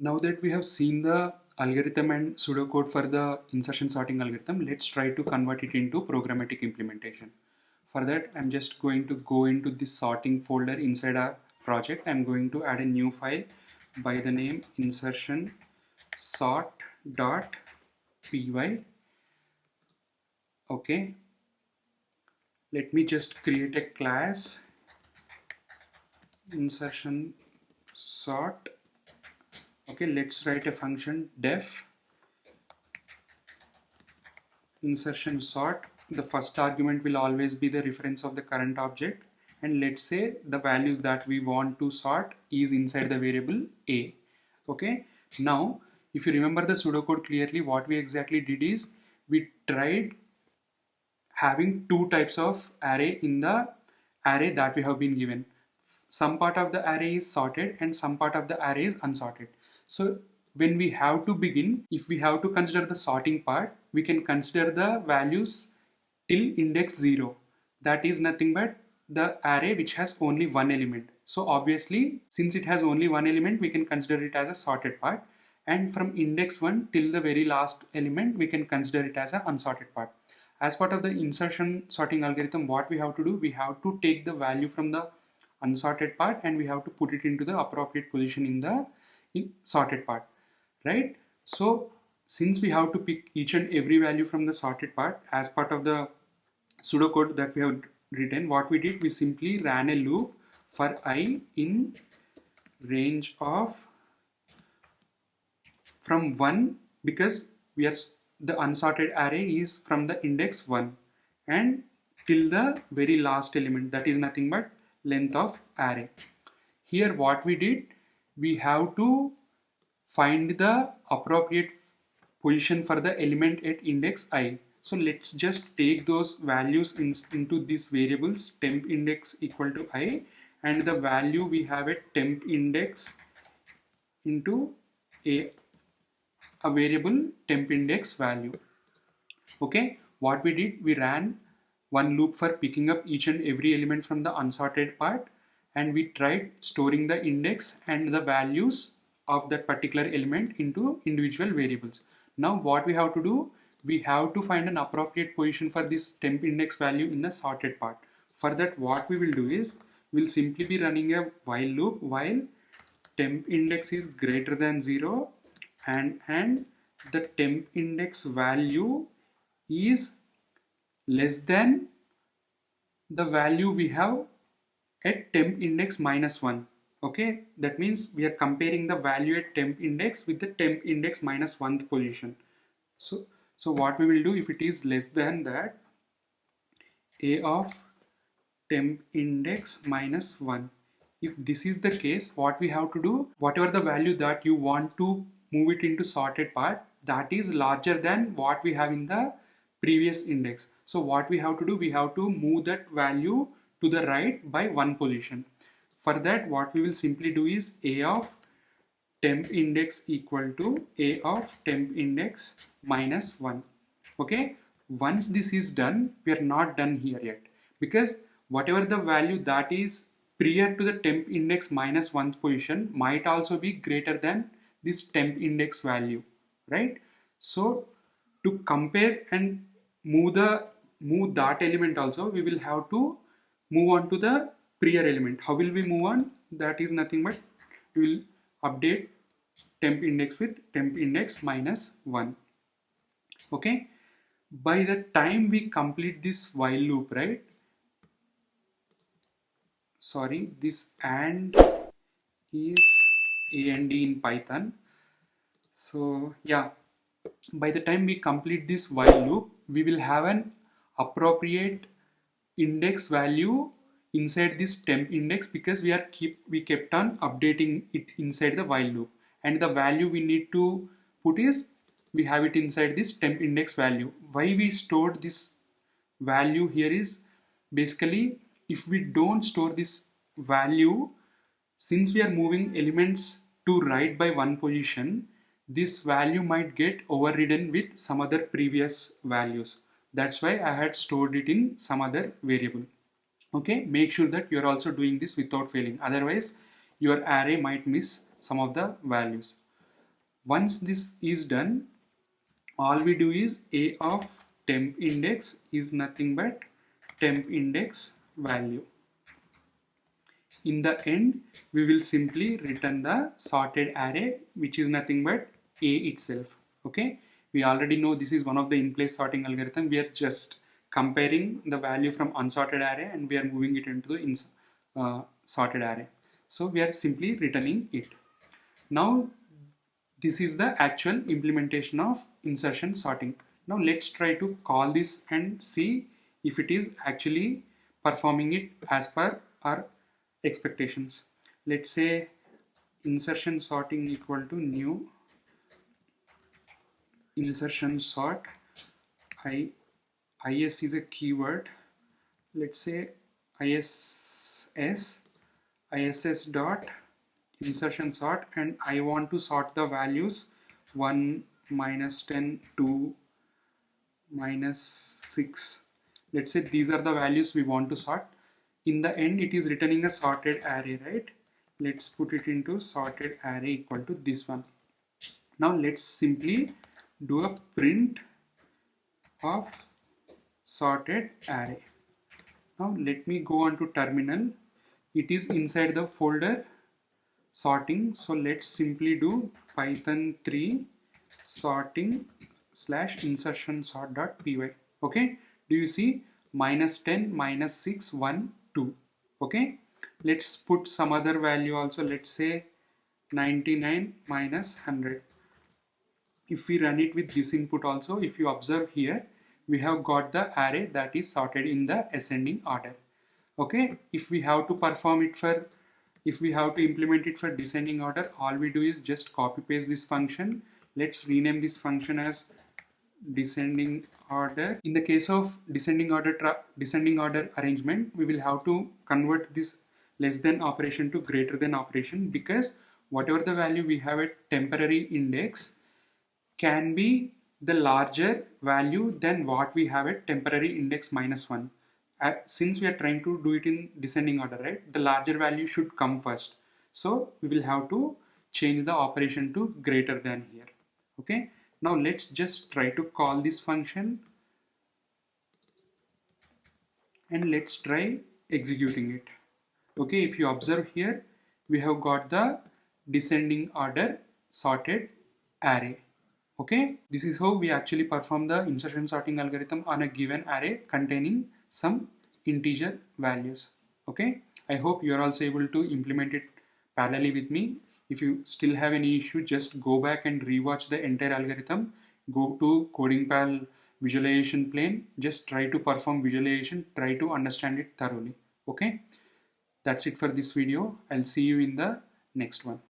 Now that we have seen the algorithm and pseudocode for the insertion sorting algorithm, let's try to convert it into programmatic implementation. For that, I'm just going to go into this sorting folder inside our project. I'm going to add a new file by the name insertion sort.py. Okay, let me just create a class insertion sort. Okay, let's write a function def insertion sort. The first argument will always be the reference of the current object, and let's say the values that we want to sort is inside the variable a. Okay, now if you remember the pseudocode clearly, what we exactly did is we tried having two types of array in the array that we have been given. Some part of the array is sorted and some part of the array is unsorted. So when we have to begin, if we have to consider the sorting part, we can consider the values till index 0. That is nothing but the array which has only one element. So obviously, since it has only one element, we can consider it as a sorted part, and from index 1 till the very last element we can consider it as an unsorted part. As part of the insertion sorting algorithm, what we have to do, we have to take the value from the unsorted part and we have to put it into the appropriate position in the sorted part, right? So since we have to pick each and every value from the sorted part, as part of the pseudocode that we have written, what we did, we simply ran a loop for I in range of from 1, because we are the unsorted array is from the index 1 and till the very last element, that is nothing but length of array. Here what we did, we have to find the appropriate position for the element at index I. So let's just take those values into these variables temp index equal to I, and the value we have at temp index into a variable temp index value. Okay, what we did, we ran one loop for picking up each and every element from the unsorted part, and we tried storing the index and the values of that particular element into individual variables. Now what we have to do, we have to find an appropriate position for this temp index value in the sorted part. For that, what we will do is, we'll simply be running a while loop while temp index is greater than 0 and the temp index value is less than the value we have at temp index minus 1. Okay, that means we are comparing the value at temp index with the temp index minus 1th position. So what we will do, if it is less than that, a of temp index minus 1. If this is the case, what we have to do, whatever the value that you want to move it into sorted part, that is larger than what we have in the previous index. So what we have to do, we have to move that value to the right by one position. For that, what we will simply do is a of temp index equal to a of temp index minus 1. Okay, once this is done, we are not done here yet, because whatever the value that is prior to the temp index minus 1th position might also be greater than this temp index value, right? So to compare and move that element also, we will have to move on to the prior element. How will we move on? That is nothing but we will update temp index with temp index minus 1. Okay, by the time we complete this while loop, right? Sorry, this and is a and d in Python. So yeah, by the time we complete this while loop, we will have an appropriate index value inside this temp index, because we kept on updating it inside the while loop, and the value we need to put is, we have it inside this temp index value. Why we stored this value here is, basically if we don't store this value, since we are moving elements to right by one position, this value might get overridden with some other previous values. That's why I had stored it in some other variable. Okay, make sure that you are also doing this without failing, otherwise your array might miss some of the values. Once this is done, all we do is a of temp index is nothing but temp index value. In the end, we will simply return the sorted array, which is nothing but a itself. Okay, we already know this is one of the in-place sorting algorithm. We are just comparing the value from unsorted array and we are moving it into the sorted array. So we are simply returning it. Now this is the actual implementation of insertion sorting. Now let's try to call this and see if it is actually performing it as per our expectations. Let's say insertion sorting equal to new insertion sort. Is a keyword. Let's say iss dot insertion sort, and I want to sort the values 1, -10, 2, -6. Let's say these are the values we want to sort. In the end, it is returning a sorted array, right? Let's put it into sorted array equal to this one. Now let's simply do a print of sorted array. Now let me go on to terminal. It is inside the folder sorting, so let's simply do python 3 sorting / insertion sort.py. okay, do you see -10, -6, 1, 2? Okay, let's put some other value also. Let's say 99 -100. If we run it with this input also, if you observe here, we have got the array that is sorted in the ascending order. Okay, if we have to implement it for descending order, all we do is just copy paste this function. Let's rename this function as descending order. In the case of descending order arrangement, we will have to convert this less than operation to greater than operation, because whatever the value we have at temporary index can be the larger value than what we have at temporary index -1. Since we are trying to do it in descending order, right, the larger value should come first. So we will have to change the operation to greater than here. Okay, now let's just try to call this function and let's try executing it. Okay, if you observe here, we have got the descending order sorted array. Okay, this is how we actually perform the insertion sorting algorithm on a given array containing some integer values. Okay, I hope you are also able to implement it parallelly with me. If you still have any issue, just go back and rewatch the entire algorithm. Go to CodingPal visualization plane, just try to perform visualization, try to understand it thoroughly. Okay, that's it for this video. I'll see you in the next one.